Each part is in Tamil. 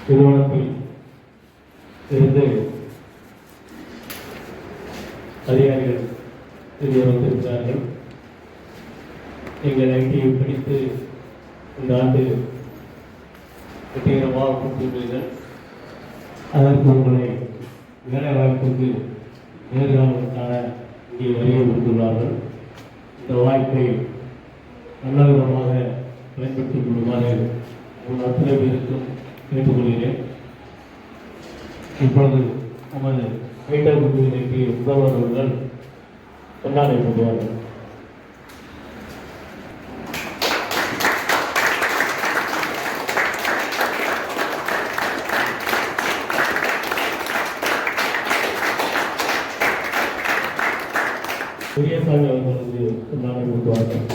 நிறுவனத்தில் இருந்து அதிகாரிகள் இங்கே வந்திருக்கிறார்கள். எங்கள் ஐடியை படித்து இந்த ஆண்டு வெற்றிகரமாக கொடுத்துள்ளீர்கள். அதற்கு உங்களை வேலை வாய்ப்புக்கு நேர்காணலுக்கான இங்கே வருகை கொடுத்துள்ளார்கள். இந்த வாய்ப்பை நல்ல விதமாக பயன்படுத்திக் கொள்ளுமாறு உங்கள் அத்தனை பேருக்கும் கேட்டுக்கொள்கிறேன். இப்பொழுது நமது ஐடா குழுவிற்கு முதல்வர் அவர்கள் கொண்டாடை கொள்வார்கள். பெரியசாமி அவர்களுக்கு கொண்டாடை கொள்வார்கள்.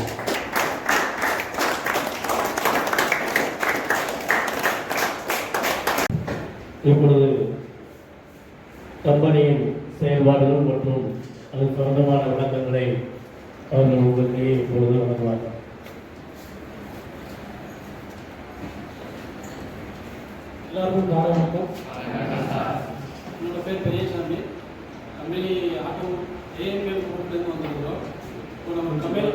இப்பொழுது கம்பெனியின் செயல்பாடுகள் மற்றும் அது சொந்தமான விளக்கங்களை அவர்கள் உங்களுக்கு இப்பொழுது வழங்குவார்கள். எல்லாருக்கும் காலை வணக்கம். என்னோட பேர் பெரியசாமி. கம்பெனி ஆட்டோ ஏஎம்எல் குரூப்லேருந்து வந்திருக்கிறோம். இப்போ நம்ம கம்பெனி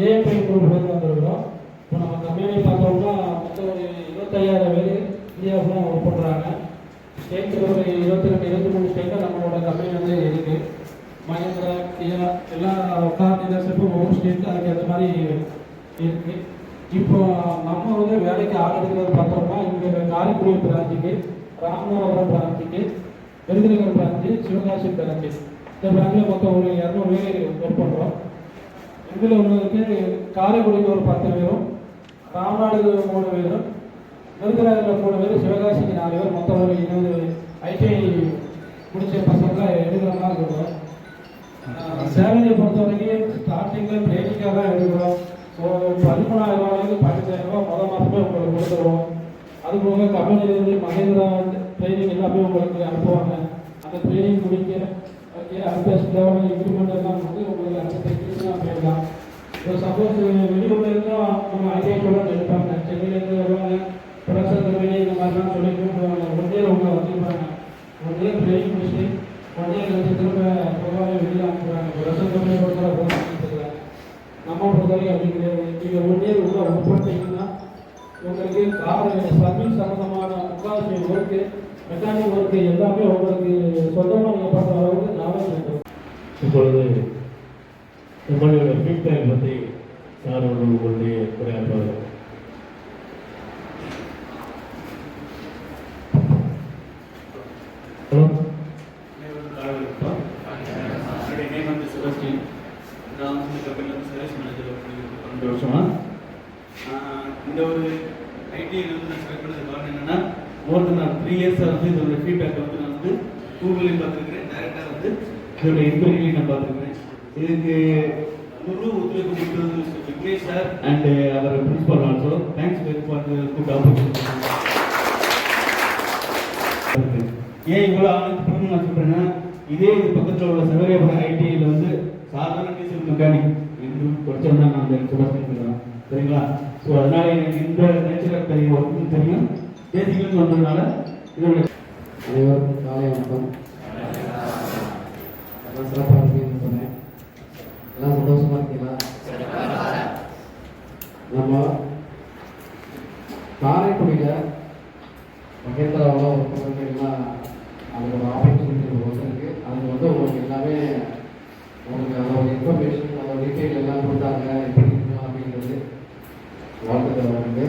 ஏஎம்எல் குரூப்லேருந்து வந்திருக்கிறோம். இப்போ நம்ம கம்பெனி பார்த்தோம்னா மொத்தம் ஒரு 25,000 பேர் இந்தியாவில் ஒர்க் பண்ணுறாங்க. ஸ்டேட்டில் ஒரு 22-23 ஸ்டேட்டில் நம்மளோட கம்பெனி வந்து இருக்குது. மஹேந்திரா, கியா எல்லா கார் டீலர்ஷிப்பும் ஒவ்வொரு ஸ்டேட்டில் அதுக்கு ஏற்ற மாதிரி இருக்குது. இப்போ நம்ம வந்து வேலைக்கு ஆள் எடுக்கிறது பார்த்தோம்னா இங்கே காரைக்குடி பிரான்ச்சுக்கு, ராமநாதபுரம் பிரான்ச்சுக்கு, விருதுநகர் பிரான்ச்சு, சிவகாசி பிரான்ச்சு, இந்த பிரான்ச்சில் மொத்தம் ஒரு 200 பேர் ஒர்க் பண்ணுறோம். இதில் உள்ளதுக்கு காரைக்குடிக்கு ஒரு 10 பேரும், ராமநாடு 3 பேரும், விருதுநகரில் 3 பேர், சிவகாசிக்கு 4 பேர், மொத்தம் ஒரு 20 ஐடிஐ முடிச்ச பசங்களாக எடுக்கிற மாதிரி இருக்கிறோம். சேலரியை பொறுத்த வரைக்கும் ஸ்டார்டிங்கில் ட்ரைனிங்காக தான் எடுக்கிறோம். ஸோ 13,000 15,000 முதல் மாதமே உங்களுக்கு கொடுத்துருவோம். அதுபோக கம்பெனிலேருந்து மகேந்திரா ட்ரைனிங் எல்லாமே உங்களுக்கு அனுப்புவாங்க. அந்த ட்ரைனிங் முடிக்க அடுத்த லெவலில் இம்ப்ளிமெண்ட் எல்லாம் வந்து உங்களுக்கு அடுத்த டெக்னிக்லாம் போயிடலாம். இப்போ சப்போஸ் வெளியூரில் இருந்தும் நம்ம ஐடிஐ கூட எடுப்பாங்க. சென்னையிலேருந்து வருவாங்க, ப்ரொஃபஸர் கம்பெனி இந்த மாதிரிலாம் சொல்லி கூப்பிடுவாங்க. 1 இயர் உங்களை வந்துருப்பாங்க. 1 இயர் ட்ரைனிங் முடிச்சுட்டு 1 இயர் கழிச்சு திரும்ப பொதுவாக வெளியில் அனுப்புகிறாங்க. ப்ரொஃபஸர் கம்பெனி பொறுத்தவரை நம்ம பொறுத்தவரைக்கும் அப்படி கிடையாது. நீங்கள் 1 இயர் உள்ள ஒர்க் பண்ணிட்டீங்கன்னா உங்களுக்கு கார் சர்வீஸ் சம்மந்தமான முக்கால்வாசி ஒர்க்கு, மெக்கானிக் ஒர்க்கு எல்லாமே உங்களுக்கு சொந்தமாக நீங்கள் பார்க்குற அளவுக்கு நாலேஜ் வேண்டும். இப்பொழுது நம்மளுடைய ஃபீட்பேக் பற்றி சார் உங்களுடைய உரையாற்றுவார்கள். ஹலோ, என்னுடைய நேம் வந்து செபஸ்டியன். நான் வந்து இந்த கம்பெனியில் சர்வீஸ் மேனேஜர் ஒர்க் பண்ணியிருக்கேன் 2 வருஷமா. இந்த ஒரு ஐடிஐயில் வந்து நான் செலக்ட் பண்ணது காரணம் என்னென்னா, மோர் தென் நான் 3 இயர்ஸாக வந்து இதோட ஃபீட்பேக்கை வந்து நான் வந்து கூகுள்லையும் பார்த்துருக்கிறேன், டைரெக்டாக வந்து இதோட இன்டர்வியூலையும் நான் பார்த்துருக்கிறேன். இதுக்கு முழு ஒத்துழைப்பு கொடுத்தது விக்னேஷ் சார் அண்ட் அவர் principal also. Thanks very for the good opportunity. ஏன் இவ்வளோ ஆனந்தப்படணும் நான் சொல்கிறேன்னா, இதே இது பக்கத்தில் உள்ள சகோதரபுரம் ஐடிஐயில் வந்து சாதாரண டீசல் மெக்கானிக் என்று குறைச்சது தான் நான் அந்த சுபாஷ் சரிங்களா. ஸோ அதனால எனக்கு இந்த நேச்சுரல் தெரியும், ஒர்க்கும் தெரியும், பேசிக்கலன்னு வந்ததுனால இதோட அனைவருக்கும் காலை வணக்கம். எல்லாம் சிறப்பாக இருக்குன்னு சொன்னேன். எல்லாம் சந்தோஷமா இருக்கீங்களா? நம்ம காரைக்குடியில் மகேந்திராவில் ஒர்க் பண்ணுறதுலாம் அதோட ஆப்பர்ச்சுனிட்டி ஒர்க் இருக்குது. அதுக்கு வந்து உங்களுக்கு எல்லாமே உங்களுக்கு அதோட இன்ஃபர்மேஷன் அதோட டீட்டெயில் எல்லாம் கொடுத்தாங்க. எப்படி இருக்கணும் அப்படிங்கிறது வாழ்த்துக்கள் வந்து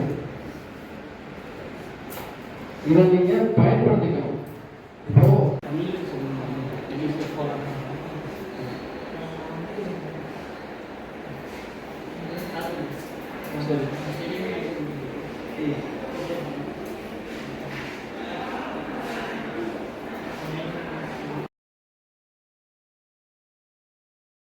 இதை நீங்கள் பயன்படுத்திக்கணும். இப்போ சரி.